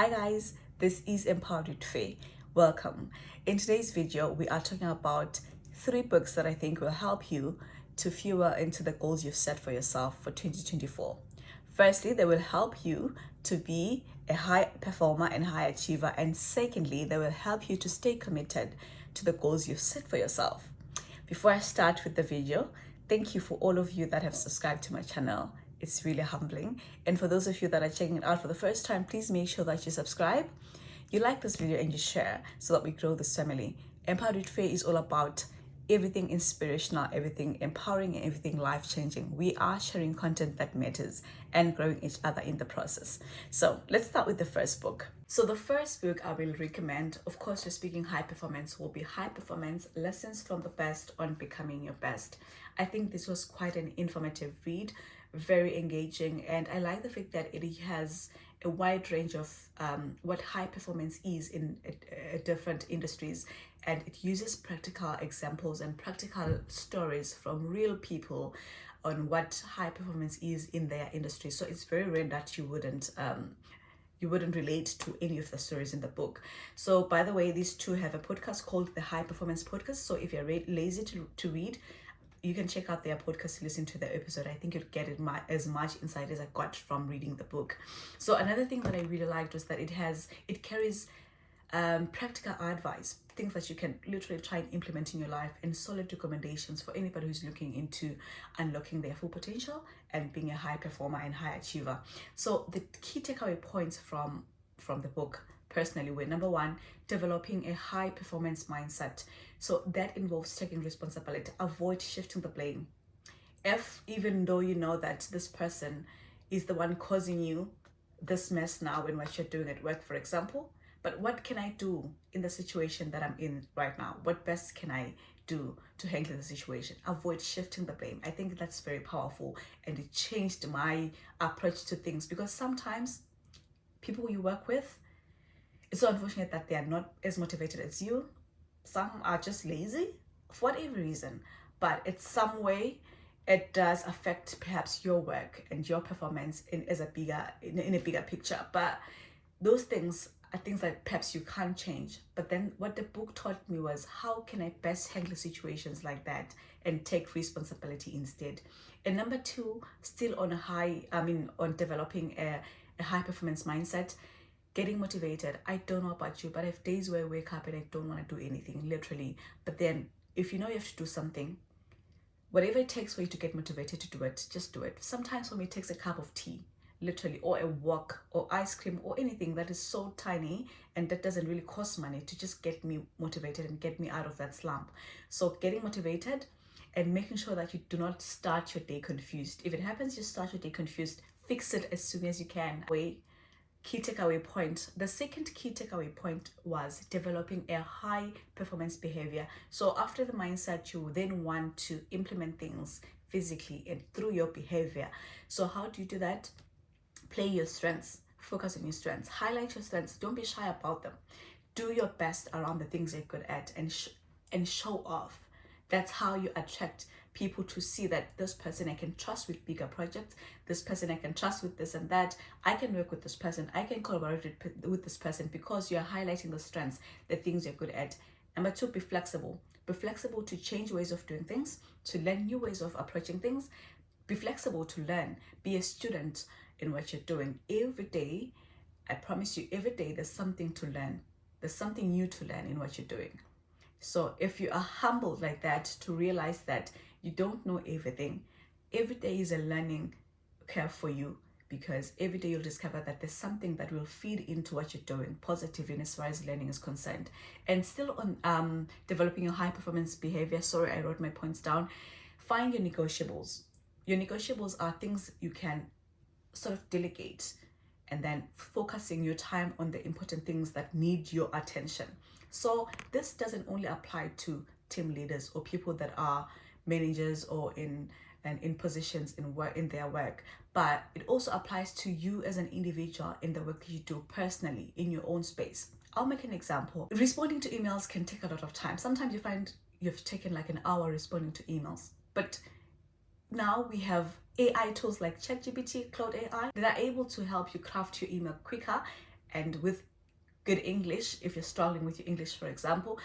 Hi guys, this is Empowered with Faye. Welcome. In today's video, we are talking about 3 books that I think will help you to fuel into the goals you've set for yourself for 2024. Firstly, they will help you to be a high performer and high achiever. And secondly, they will help you to stay committed to the goals you've set for yourself. Before I start with the video, thank you for all of you that have subscribed to my channel. It's really humbling. And for those of you that are checking it out for the first time, please make sure that you subscribe, you like this video, and you share so that we grow this family. Empowered with Faith is all about everything inspirational, everything empowering, and everything life-changing. We are sharing content that matters and growing each other in the process. So let's start with the first book. So the first book I will recommend, of course, we're speaking high performance, will be High Performance Lessons from the Best on Becoming Your Best. I think this was quite an informative read, very engaging, and I like the fact that it has a wide range of what high performance is in different industries, and it uses practical examples and practical stories from real people on what high performance is in their industry. So it's very rare that you wouldn't relate to any of the stories in the book. So by the way, these two have a podcast called the High Performance Podcast. So if you're lazy to read, you can check out their podcast to listen to the episode. I think you'll get as much insight as I got from reading the book. So another thing that I really liked was that it carries practical advice, things that you can literally try and implement in your life, and solid recommendations for anybody who's looking into unlocking their full potential and being a high performer and high achiever. So the key takeaway points from the book personally were: number 1, developing a high performance mindset. So that involves taking responsibility, avoid shifting the blame. Even though you know that this person is the one causing you this mess now in what you're doing at work, for example, but what can I do in the situation that I'm in right now? What best can I do to handle the situation? Avoid shifting the blame. I think that's very powerful, and it changed my approach to things, because sometimes people you work with, it's so unfortunate that they are not as motivated as you. Some are just lazy for whatever reason, but in some way it does affect perhaps your work and your performance in a bigger picture. But those things are things that perhaps you can't change. But then what the book taught me was, how can I best handle situations like that and take responsibility instead? And number 2, still on developing a high performance mindset, getting motivated. I don't know about you, but I have days where I wake up and I don't want to do anything, literally. But then if you know you have to do something, whatever it takes for you to get motivated to do it, just do it. Sometimes for me, it takes a cup of tea, literally, or a walk, or ice cream, or anything that is so tiny and that doesn't really cost money to just get me motivated and get me out of that slump. So getting motivated and making sure that you do not start your day confused. If it happens you start your day confused, fix it as soon as you can. Key takeaway point. The second key takeaway point was developing a high performance behavior. So after the mindset, you then want to implement things physically and through your behavior. So how do you do that? Play your strengths, focus on your strengths, highlight your strengths, don't be shy about them. Do your best around the things you're good at, and show off. That's how you attract people to see that this person I can trust with bigger projects, this person I can trust with this and that, I can work with this person, I can collaborate with this person, because you're highlighting the strengths, the things you're good at. Number 2, be flexible. Be flexible to change ways of doing things, to learn new ways of approaching things. Be flexible to learn. Be a student in what you're doing. Every day, I promise you, every day there's something to learn. There's something new to learn in what you're doing. So if you are humbled like that, to realize that you don't know everything, every day is a learning curve for you, because every day you'll discover that there's something that will feed into what you're doing positively as far as learning is concerned. And still on developing your high performance behavior, sorry, I wrote my points down. Find your negotiables. Your negotiables are things you can sort of delegate, and then focusing your time on the important things that need your attention. So this doesn't only apply to team leaders or people that are managers or in positions in their work, but it also applies to you as an individual in the work you do personally in your own space. I'll make an example. Responding to emails can take a lot of time. Sometimes you find you've taken like an hour responding to emails, but now we have AI tools like ChatGPT, Cloud AI, that are able to help you craft your email quicker and with good English, if you're struggling with your English, for example,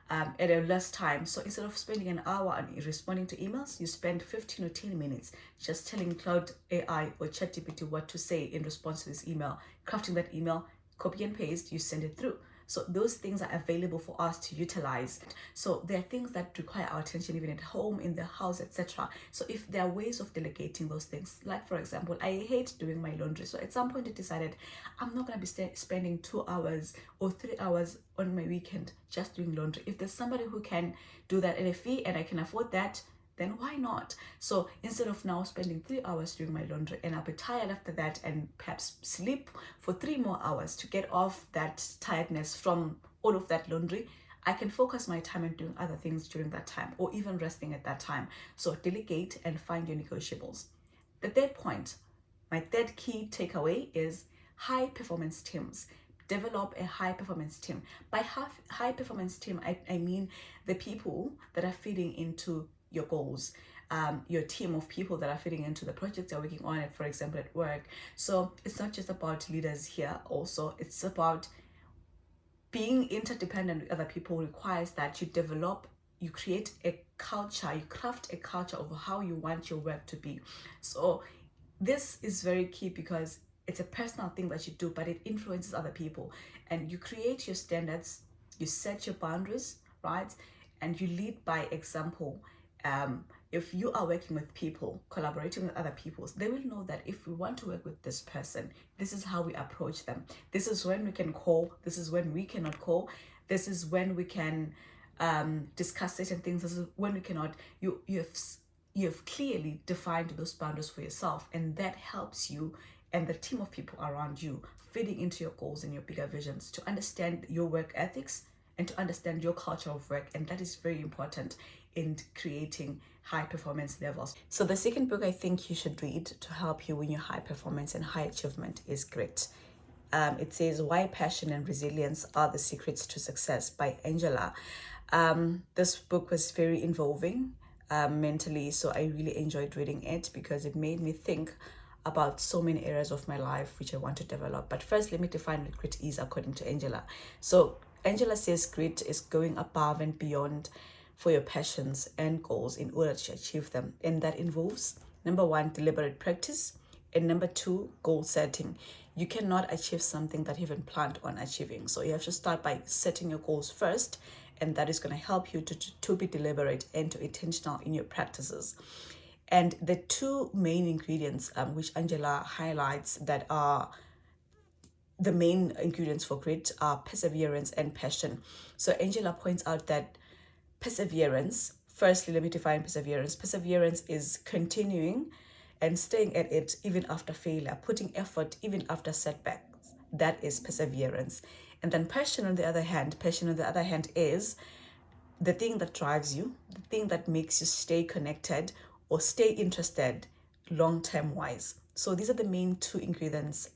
at a less time. So instead of spending an hour on responding to emails, you spend 15 or 10 minutes just telling Cloud AI or ChatGPT what to say in response to this email, crafting that email, copy and paste, you send it through. So those things are available for us to utilize. So there are things that require our attention even at home, in the house, etc. So if there are ways of delegating those things, like for example, I hate doing my laundry. So at some point I decided I'm not going to be spending 2 hours or 3 hours on my weekend just doing laundry. If there's somebody who can do that at a fee and I can afford that, then why not? So instead of now spending 3 hours doing my laundry and I'll be tired after that and perhaps sleep for 3 more hours to get off that tiredness from all of that laundry, I can focus my time on doing other things during that time or even resting at that time. So delegate and find your negotiables. The third point, my third key takeaway is high performance teams. Develop a high performance team. By high performance team, I mean the people that are feeding into your goals, your team of people that are fitting into the project you're working on it, for example, at work. So it's not just about leaders here, also, it's about being interdependent with other people requires that you develop, you create a culture, you craft a culture of how you want your work to be. So this is very key because it's a personal thing that you do, but it influences other people. And you create your standards, you set your boundaries, right? And you lead by example. If you are working with people, collaborating with other people, they will know that if we want to work with this person, this is how we approach them. This is when we can call. This is when we cannot call. This is when we can discuss certain things. This is when we cannot. You've clearly defined those boundaries for yourself, and that helps you and the team of people around you fitting into your goals and your bigger visions to understand your work ethics and to understand your culture of work. And that is very important in creating high performance levels. So the second book I think you should read to help you win your high performance and high achievement is Grit. It says Why Passion and Resilience Are the Secrets to Success by Angela. This book was very involving mentally, so I really enjoyed reading it because it made me think about so many areas of my life which I want to develop. But first, let me define what grit is according to Angela. So Angela says grit is going above and beyond for your passions and goals in order to achieve them. And that involves, number one, deliberate practice, and number two, goal setting. You cannot achieve something that you haven't planned on achieving. So you have to start by setting your goals first, and that is going to help you to be deliberate and to intentional in your practices. And the two main ingredients which Angela highlights that are the main ingredients for grit are perseverance and passion. So Angela points out that perseverance, firstly, let me define perseverance. Perseverance is continuing and staying at it even after failure, putting effort even after setbacks. That is perseverance. And then passion on the other hand is the thing that drives you, the thing that makes you stay connected or stay interested long-term wise. So these are the main two ingredients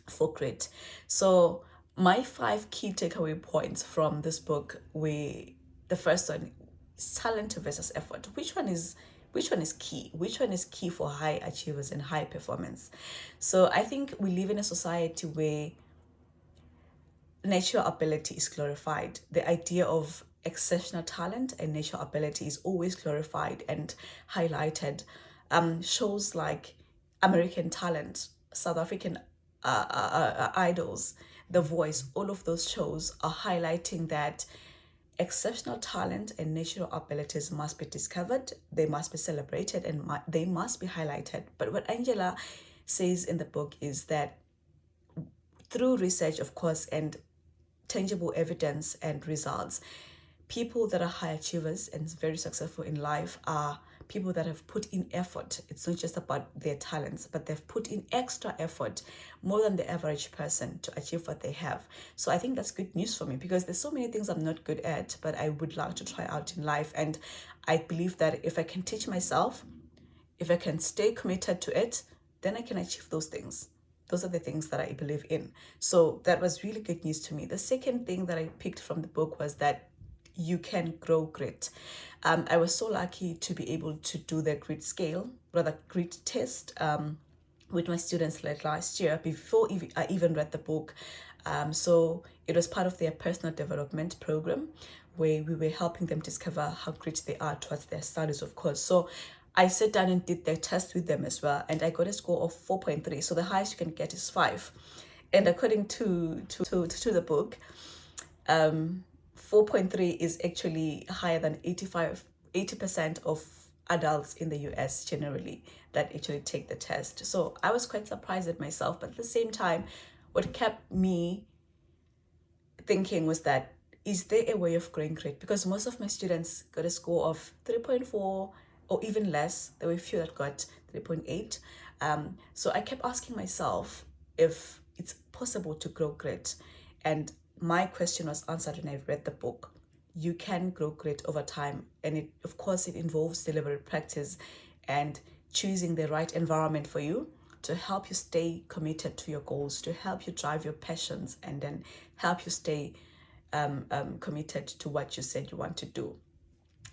for grit. So my 5 key takeaway points from this book the first one is talent versus effort. Which one is key? Which one is key for high achievers and high performance? So I think we live in a society where natural ability is glorified. The idea of exceptional talent and natural ability is always glorified and highlighted. Shows like American Talent, South African Idols, The Voice, all of those shows are highlighting that exceptional talent and natural abilities must be discovered, they must be celebrated, and they must be highlighted. But what Angela says in the book is that through research, of course, and tangible evidence and results, people that are high achievers and very successful in life are people that have put in effort. It's not just about their talents, but they've put in extra effort, more than the average person, to achieve what they have. So I think that's good news for me because there's so many things I'm not good at, but I would like to try out in life. And I believe that if I can teach myself, if I can stay committed to it, then I can achieve those things. Those are the things that I believe in. So that was really good news to me. The second thing that I picked from the book was that you can grow grit. I was so lucky to be able to do the grit test with my students like last year before I even read the book. So it was part of their personal development program where we were helping them discover how great they are towards their studies, of course. So I sat down and did the test with them as well, and I got a score of 4.3. So the highest you can get is 5. And according to the book, 4.3 is actually higher than 80% of adults in the US generally that actually take the test. So I was quite surprised at myself, but at the same time, what kept me thinking was that, is there a way of growing great? Because most of my students got a score of 3.4 or even less. There were a few that got 3.8. So I kept asking myself if it's possible to grow great. And my question was answered when I read the book. You can grow great over time. And it, of course, it involves deliberate practice and choosing the right environment for you to help you stay committed to your goals, to help you drive your passions, and then help you stay committed to what you said you want to do.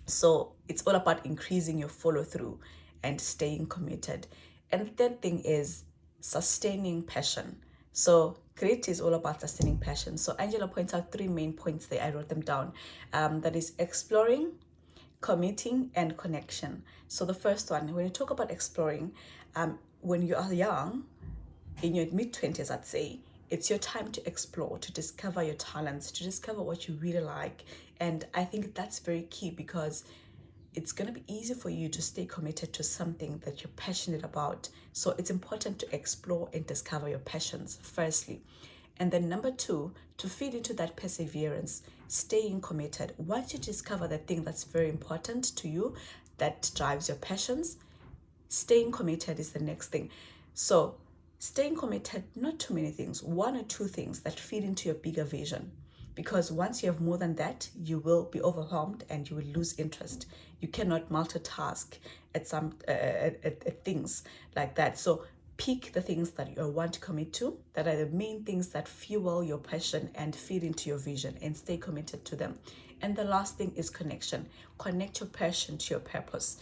So it's all about increasing your follow through and staying committed. And the third thing is sustaining passion. So grit is all about sustaining passion. So Angela points out 3 main points there. I wrote them down. That is exploring, committing, and connection. So the first one, when you talk about exploring, when you are young, in your mid-20s, I'd say, it's your time to explore, to discover your talents, to discover what you really like. And I think that's very key, because it's going to be easy for you to stay committed to something that you're passionate about. So it's important to explore and discover your passions, firstly. And then number 2, to feed into that perseverance, staying committed. Once you discover the thing that's very important to you, that drives your passions, staying committed is the next thing. So staying committed, not too many things, 1 or 2 things that feed into your bigger vision. Because once you have more than that, you will be overwhelmed and you will lose interest. You cannot multitask at at things like that. So pick the things that you want to commit to, that are the main things that fuel your passion and feed into your vision, and stay committed to them. And the last thing is connection. Connect your passion to your purpose.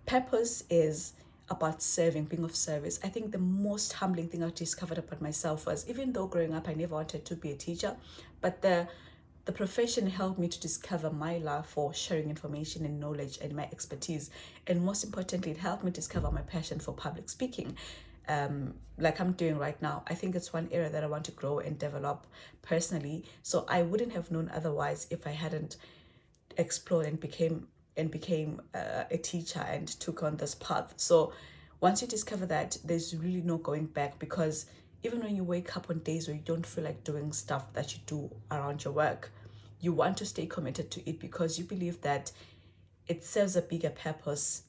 Purpose is about serving, being of service. I think the most humbling thing I discovered about myself was, even though growing up I never wanted to be a teacher, but the profession helped me to discover my love for sharing information and knowledge and my expertise. And most importantly, it helped me discover my passion for public speaking, like I'm doing right now. I think it's one area that I want to grow and develop personally. So I wouldn't have known otherwise if I hadn't explored and became a teacher and took on this path. So once you discover that, there's really no going back, because even when you wake up on days where you don't feel like doing stuff that you do around your work, you want to stay committed to it, because you believe that it serves a bigger purpose.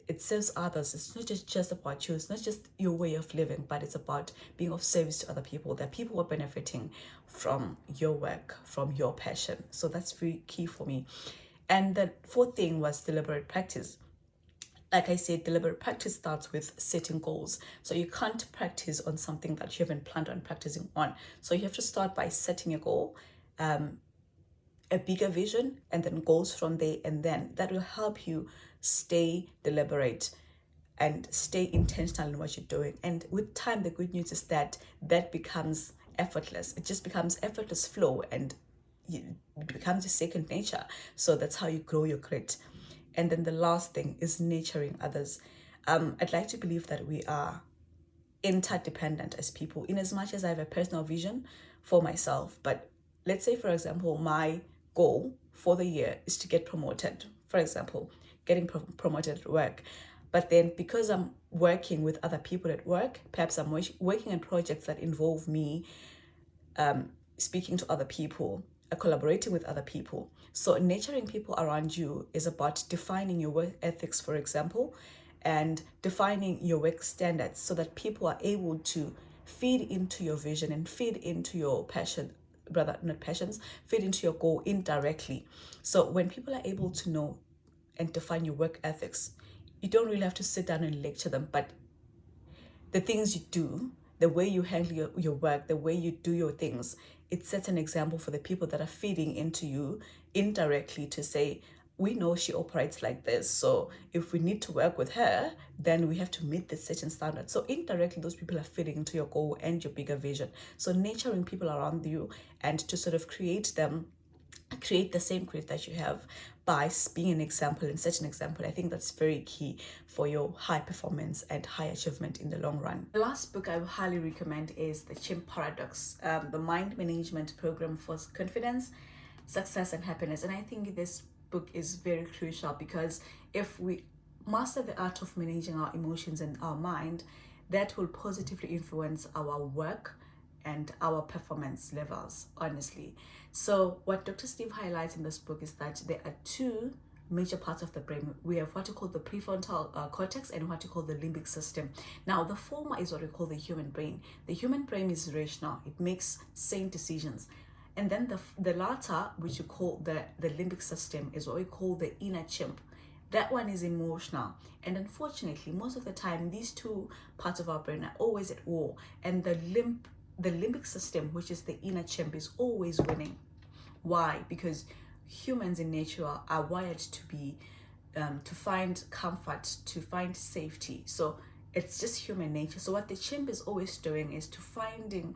It serves others. It's not just about you. It's not just your way of living, but it's about being of service to other people, that people are benefiting from your work, from your passion. So that's very key for me. And the 4th thing was deliberate practice. Like I said, deliberate practice starts with setting goals. So you can't practice on something that you haven't planned on practicing on. So you have to start by setting a goal, a bigger vision, and then goals from there. And then that will help you stay deliberate and stay intentional in what you're doing. And with time, the good news is that becomes effortless. It just becomes effortless flow, and it becomes your second nature. So that's how you grow your grit. And then the last thing is nurturing others. I'd like to believe that we are interdependent as people, in as much as I have a personal vision for myself. But let's say, for example, my goal for the year is to get promoted, for example, getting promoted at work. But then, because I'm working with other people at work, perhaps I'm working on projects that involve me speaking to other people, collaborating with other people. So nurturing people around you is about defining your work ethics, for example, and defining your work standards, so that people are able to feed into your vision and feed into your passion, rather not passions, feed into your goal indirectly. So when people are able to know and define your work ethics, you don't really have to sit down and lecture them, but the things you do, the way you handle your work, the way you do your things, it sets an example for the people that are feeding into you indirectly, to say, we know she operates like this. So if we need to work with her, then we have to meet this certain standard. So indirectly, those people are fitting into your goal and your bigger vision. So nurturing people around you and to sort of create the same growth that you have by being an example and such an example. I think that's very key for your high performance and high achievement in the long run. The last book I would highly recommend is The Chimp Paradox, the mind management program for confidence, success, and happiness. And I think this book is very crucial because if we master the art of managing our emotions and our mind, that will positively influence our work and our performance levels, honestly. So what Dr. Steve highlights in this book is that there are two major parts of the brain. We have what you call the prefrontal cortex and what you call the limbic system. Now, the former is what we call the human brain. The human brain is rational. It makes sane decisions. And then the latter, which you call the limbic system, is what we call the inner chimp. That one is emotional. And unfortunately, most of the time, these two parts of our brain are always at war. And the limbic system, which is the inner chimp, is always winning. Why? Because humans in nature are wired to be to find comfort, to find safety. So it's just human nature. So what the chimp is always doing is to finding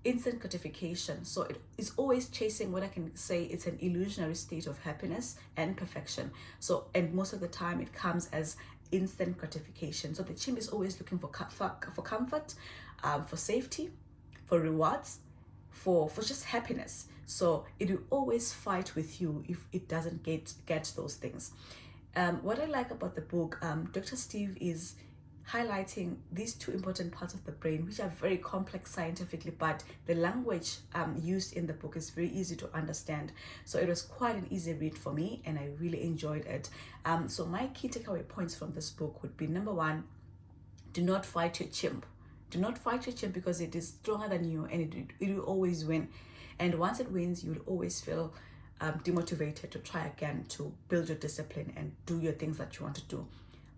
instant gratification. So it is always chasing what I can say it's an illusionary state of happiness and perfection. So, and most of the time it comes as instant gratification. So the chimp is always looking for comfort, for safety, for rewards, for just happiness. So it will always fight with you if it doesn't get those things. What I like about the book, Dr. Steve is highlighting these two important parts of the brain, which are very complex scientifically, but the language used in the book is very easy to understand. So it was quite an easy read for me, and I really enjoyed it. So my key takeaway points from this book would be: number one, do not fight your chimp. Do not fight your chimp because it is stronger than you, and it will always win. And once it wins, you will always feel demotivated to try again, to build your discipline and do your things that you want to do.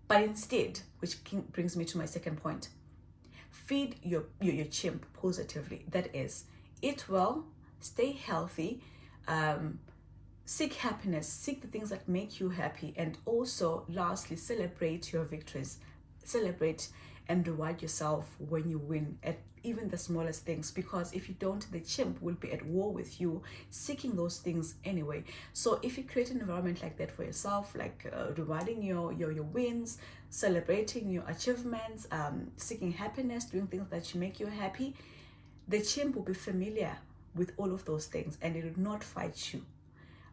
But instead, which brings me to my second point, feed your chimp positively. That is, eat well, stay healthy, seek happiness, seek the things that make you happy, and also, lastly, celebrate your victories. Celebrate and reward yourself when you win at even the smallest things, because if you don't, the chimp will be at war with you, seeking those things anyway. So if you create an environment like that for yourself, like rewarding your wins, celebrating your achievements, seeking happiness, doing things that make you happy, the chimp will be familiar with all of those things and it will not fight you,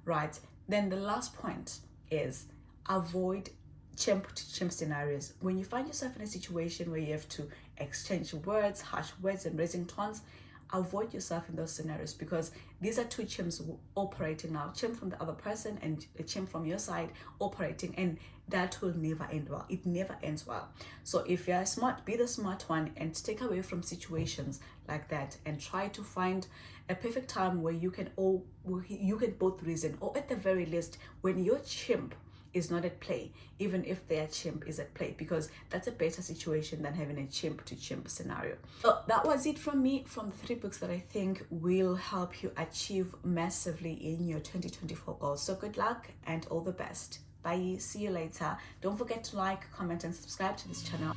right? Then the last point is avoid chimp to chimp scenarios. When you find yourself in a situation where you have to exchange words, harsh words, and raising tones, avoid yourself in those scenarios, because these are two chimps operating now, chimp from the other person and a chimp from your side operating, and that will never end well. It never ends well. So if you're smart, be the smart one and take away from situations like that and try to find a perfect time where you can both reason, or at the very least when your chimp is not at play, even if their chimp is at play, because that's a better situation than having a chimp to chimp scenario. So that was it from me, from the 3 books that I think will help you achieve massively in your 2024 goals. So good luck and all the best. Bye. See you later. Don't forget to like, comment, and subscribe to this channel.